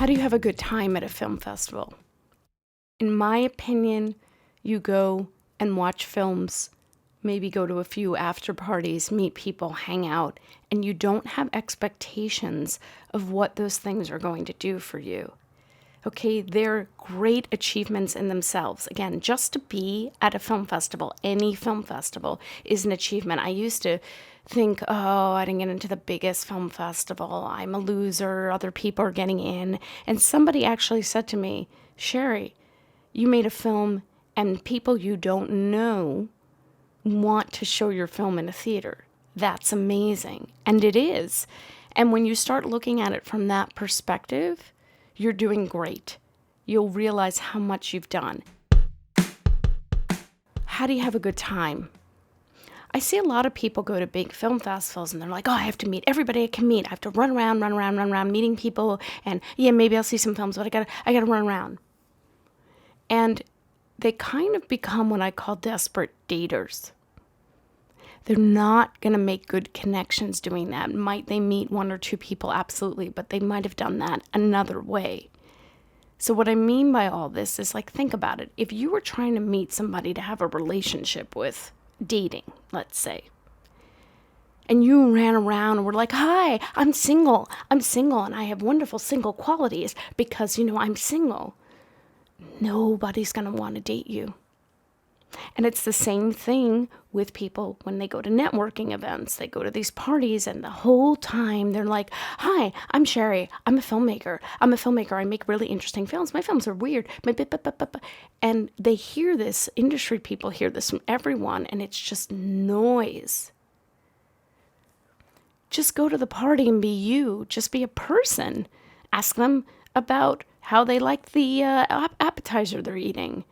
How do you have a good time at a film festival? In my opinion, you go and watch films, maybe go to a few after parties, meet people, hang out, and you don't have expectations of what those things are going to do for you. Okay, they're great achievements in themselves. Again, just to be at a film festival, any film festival, is an achievement. I used to think, oh, I didn't get into the biggest film festival. I'm a loser. Other people are getting in. And somebody actually said to me, Sherry, you made a film and people you don't know want to show your film in a theater. That's amazing. And it is. And when you start looking at it from that perspective, you're doing great. You'll realize how much you've done. How do you have a good time? I see a lot of people go to big film festivals and they're like, oh, I have to meet everybody I can meet. I have to run around, meeting people. And yeah, maybe I'll see some films, but I gotta run around. And they kind of become what I call desperate daters. They're not going to make good connections doing that. Might they meet one or two people? Absolutely. But they might have done that another way. So what I mean by all this is, like, think about it. If you were trying to meet somebody to have a relationship with, dating, let's say, and you ran around and were like, hi, I'm single, and I have wonderful single qualities because, I'm single. Nobody's going to want to date you. And it's the same thing with people when they go to networking events. They go to these parties and the whole time they're like, hi, I'm Sherry. I'm a filmmaker. I make really interesting films. My films are weird. And they hear this, industry people hear this from everyone, and it's just noise. Just go to the party and be you. Just be a person. Ask them about how they like the appetizer they're eating.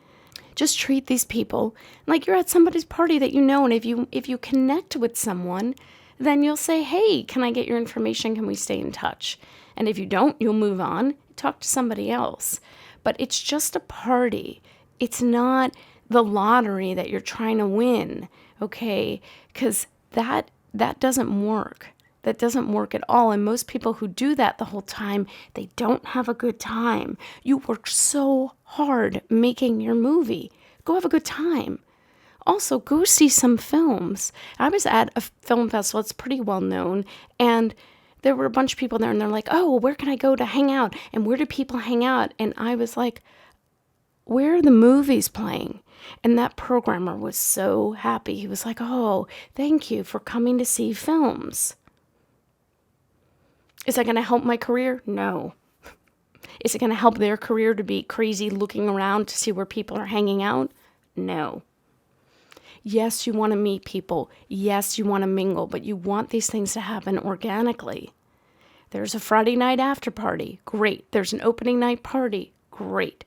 Just treat these people like you're at somebody's party that you know, and if you connect with someone, then you'll say, hey, can I get your information? Can we stay in touch? And if you don't, you'll move on, talk to somebody else. But it's just a party. It's not the lottery that you're trying to win, okay? Because that doesn't work. That doesn't work at all. And most people who do that the whole time, they don't have a good time. You worked so hard making your movie. Go have a good time. Also, go see some films. I was at a film festival. It's pretty well known. And there were a bunch of people there, and they're like, oh, where can I go to hang out? And where do people hang out? And I was like, where are the movies playing? And that programmer was so happy. He was like, oh, thank you for coming to see films. Is that going to help my career? No. Is it going to help their career to be crazy looking around to see where people are hanging out? No. Yes, you want to meet people. Yes, you want to mingle, but you want these things to happen organically. There's a Friday night after party. Great. There's an opening night party. Great.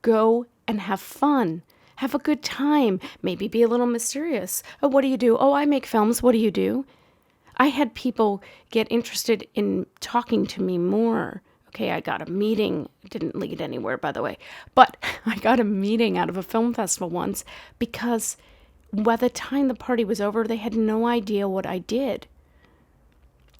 Go and have fun. Have a good time. Maybe be a little mysterious. Oh, what do you do? Oh, I make films. What do you do? I had people get interested in talking to me more. Okay, I got a meeting. It didn't lead anywhere, by the way. But I got a meeting out of a film festival once because by the time the party was over, they had no idea what I did.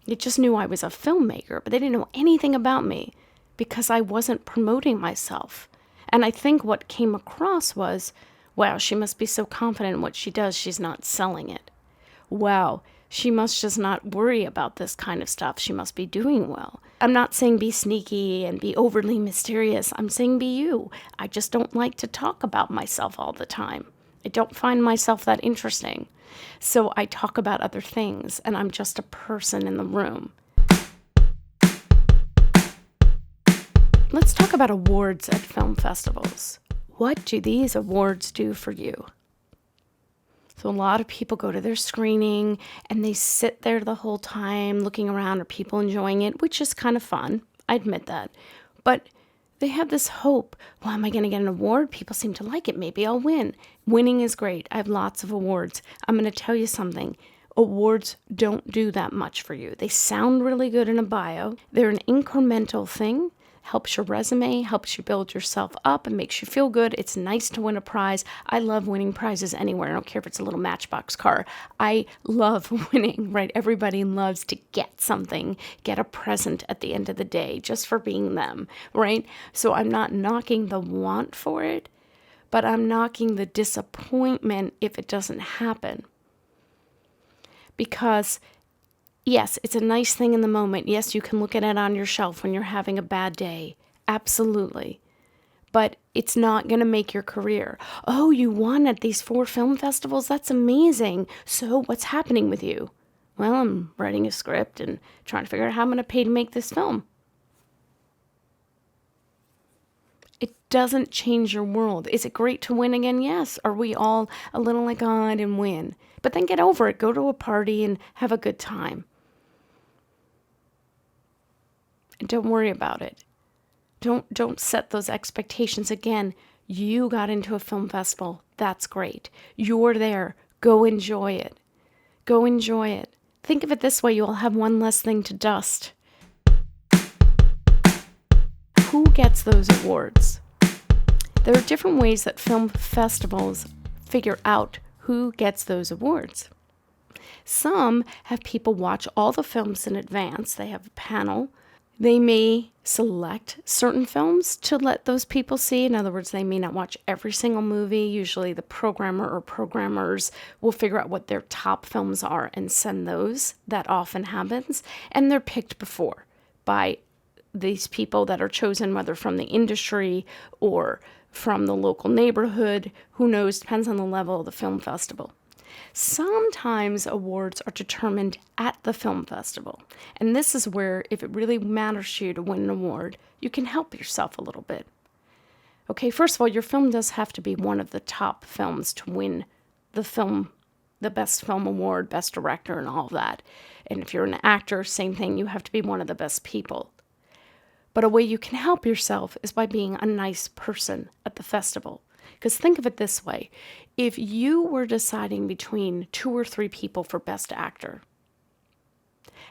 They just knew I was a filmmaker, but they didn't know anything about me because I wasn't promoting myself. And I think what came across was, wow, she must be so confident in what she does, she's not selling it. Wow. She must just not worry about this kind of stuff. She must be doing well. I'm not saying be sneaky and be overly mysterious. I'm saying be you. I just don't like to talk about myself all the time. I don't find myself that interesting. So I talk about other things, and I'm just a person in the room. Let's talk about awards at film festivals. What do these awards do for you? So a lot of people go to their screening and they sit there the whole time looking around. Are people enjoying it? Which is kind of fun. I admit that. But they have this hope. Well, am I going to get an award? People seem to like it. Maybe I'll win. Winning is great. I have lots of awards. I'm going to tell you something. Awards don't do that much for you. They sound really good in a bio. They're an incremental thing. helps your resume, helps you build yourself up, and makes you feel good. It's nice to win a prize. I love winning prizes anywhere. I don't care if it's a little Matchbox car. I love winning, right? Everybody loves to get something, get a present at the end of the day just for being them, right? So I'm not knocking the want for it, but I'm knocking the disappointment if it doesn't happen. Because yes, it's a nice thing in the moment. Yes, you can look at it on your shelf when you're having a bad day. Absolutely. But it's not going to make your career. Oh, you won at these 4 film festivals? That's amazing. So what's happening with you? Well, I'm writing a script and trying to figure out how I'm going to pay to make this film. It doesn't change your world. Is it great to win again? Yes. Are we all a little like, oh, I didn't win? But then get over it. Go to a party and have a good time. And don't worry about it. Don't set those expectations. Again, you got into a film festival. That's great. You're there. Go enjoy it. Go enjoy it. Think of it this way. You'll have one less thing to dust. Who gets those awards? There are different ways that film festivals figure out who gets those awards. Some have people watch all the films in advance. They have a panel. They may select certain films to let those people see. In other words, they may not watch every single movie. Usually the programmer or programmers will figure out what their top films are and send those. That often happens. And they're picked before by these people that are chosen, whether from the industry or from the local neighborhood. Who knows? Depends on the level of the film festival. Sometimes awards are determined at the film festival. And this is where, if it really matters to you to win an award, you can help yourself a little bit. Okay, first of all, your film does have to be one of the top films to win the Best Film Award, Best Director, and all of that. And if you're an actor, same thing, you have to be one of the best people. But a way you can help yourself is by being a nice person at the festival. Because think of it this way. If you were deciding between 2 or 3 people for Best Actor,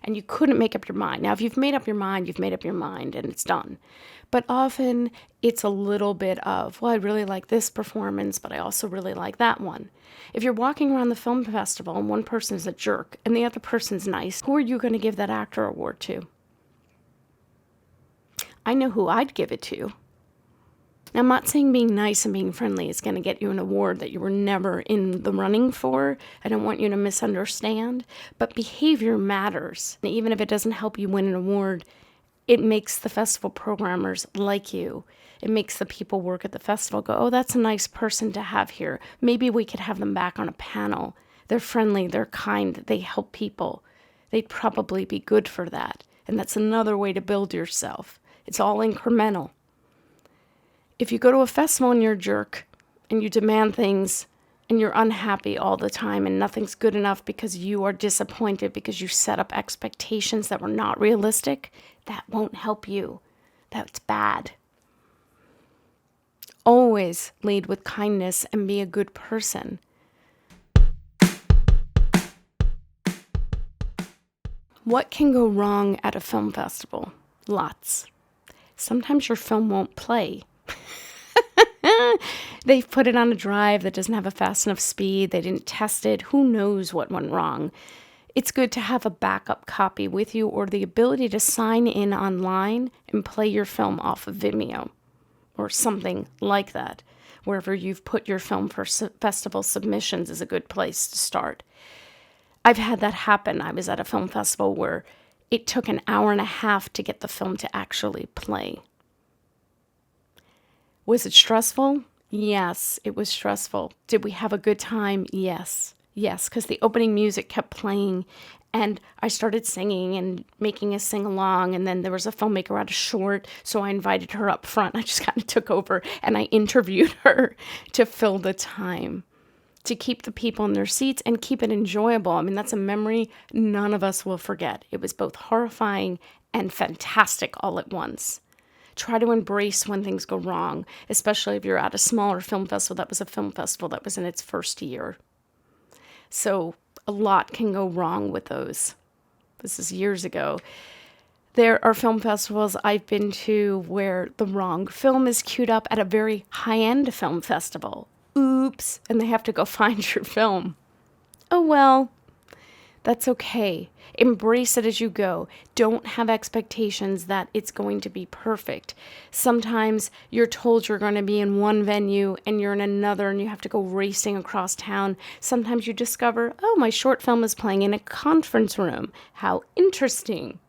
and you couldn't make up your mind. Now, if you've made up your mind, you've made up your mind and it's done. But often it's a little bit of, well, I really like this performance, but I also really like that one. If you're walking around the film festival and one person's a jerk and the other person's nice, who are you going to give that actor award to? I know who I'd give it to. Now, I'm not saying being nice and being friendly is going to get you an award that you were never in the running for. I don't want you to misunderstand. But behavior matters. And even if it doesn't help you win an award, it makes the festival programmers like you. It makes the people work at the festival go, oh, that's a nice person to have here. Maybe we could have them back on a panel. They're friendly, they're kind, they help people. They'd probably be good for that. And that's another way to build yourself. It's all incremental. If you go to a festival and you're a jerk and you demand things and you're unhappy all the time and nothing's good enough because you are disappointed because you set up expectations that were not realistic, that won't help you. That's bad. Always lead with kindness and be a good person. What can go wrong at a film festival? Lots. Sometimes your film won't play. They've put it on a drive that doesn't have a fast enough speed. They didn't test it. Who knows what went wrong? It's good to have a backup copy with you or the ability to sign in online and play your film off of Vimeo or something like that. Wherever you've put your film for festival submissions is a good place to start. I've had that happen. I was at a film festival where it took an hour and a half to get the film to actually play. Was it stressful? Yes, it was stressful. Did we have a good time? Yes, because the opening music kept playing and I started singing and making a sing-along, and then there was a filmmaker at a short, so I invited her up front. I just kind of took over and I interviewed her to fill the time, to keep the people in their seats and keep it enjoyable. I mean, that's a memory none of us will forget. It was both horrifying and fantastic all at once. Try to embrace when things go wrong, especially if you're at a smaller film festival. That was a film festival that was in its first year. So a lot can go wrong with those. This is years ago. There are film festivals I've been to where the wrong film is queued up at a very high-end film festival. Oops, and they have to go find your film. Oh well, that's okay. Embrace it as you go. Don't have expectations that it's going to be perfect. Sometimes you're told you're going to be in one venue and you're in another and you have to go racing across town. Sometimes you discover, oh, my short film is playing in a conference room. How interesting.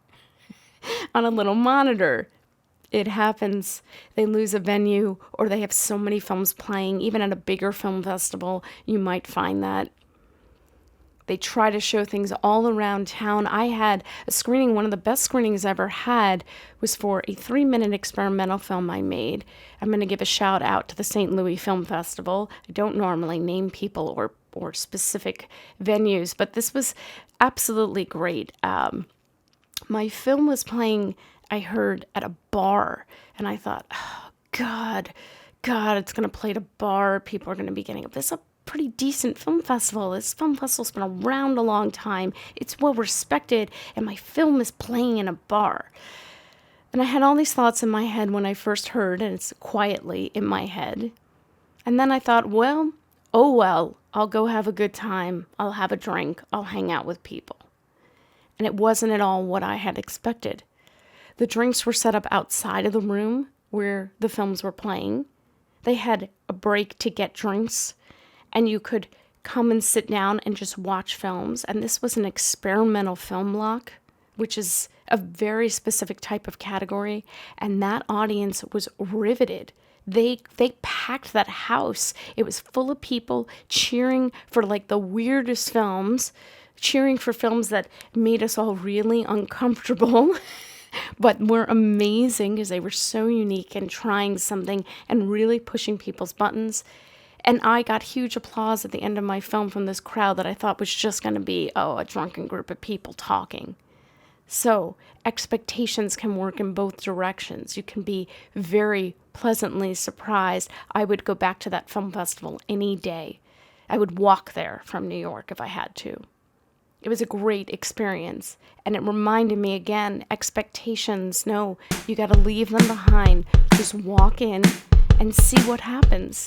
On a little monitor. It happens. They lose a venue or they have so many films playing. Even at a bigger film festival, you might find that. They try to show things all around town. I had a screening, one of the best screenings I ever had was for a 3-minute experimental film I made. I'm going to give a shout out to the St. Louis Film Festival. I don't normally name people or specific venues, but this was absolutely great. My film was playing, I heard, at a bar, and I thought, oh, God, it's going to play at a bar. People are going to be getting up. This is a pretty decent film festival. This film festival's been around a long time. It's well respected, and my film is playing in a bar. And I had all these thoughts in my head when I first heard, and it's quietly in my head. And then I thought, well, I'll go have a good time. I'll have a drink. I'll hang out with people. And it wasn't at all what I had expected. The drinks were set up outside of the room where the films were playing. They had a break to get drinks, and you could come and sit down and just watch films. And this was an experimental film block, which is a very specific type of category. And that audience was riveted. They packed that house. It was full of people cheering for like the weirdest films, cheering for films that made us all really uncomfortable, but were amazing because they were so unique and trying something and really pushing people's buttons. And I got huge applause at the end of my film from this crowd that I thought was just going to be, a drunken group of people talking. So expectations can work in both directions. You can be very pleasantly surprised. I would go back to that film festival any day. I would walk there from New York if I had to. It was a great experience, and it reminded me again, expectations, no, you got to leave them behind. Just walk in and see what happens.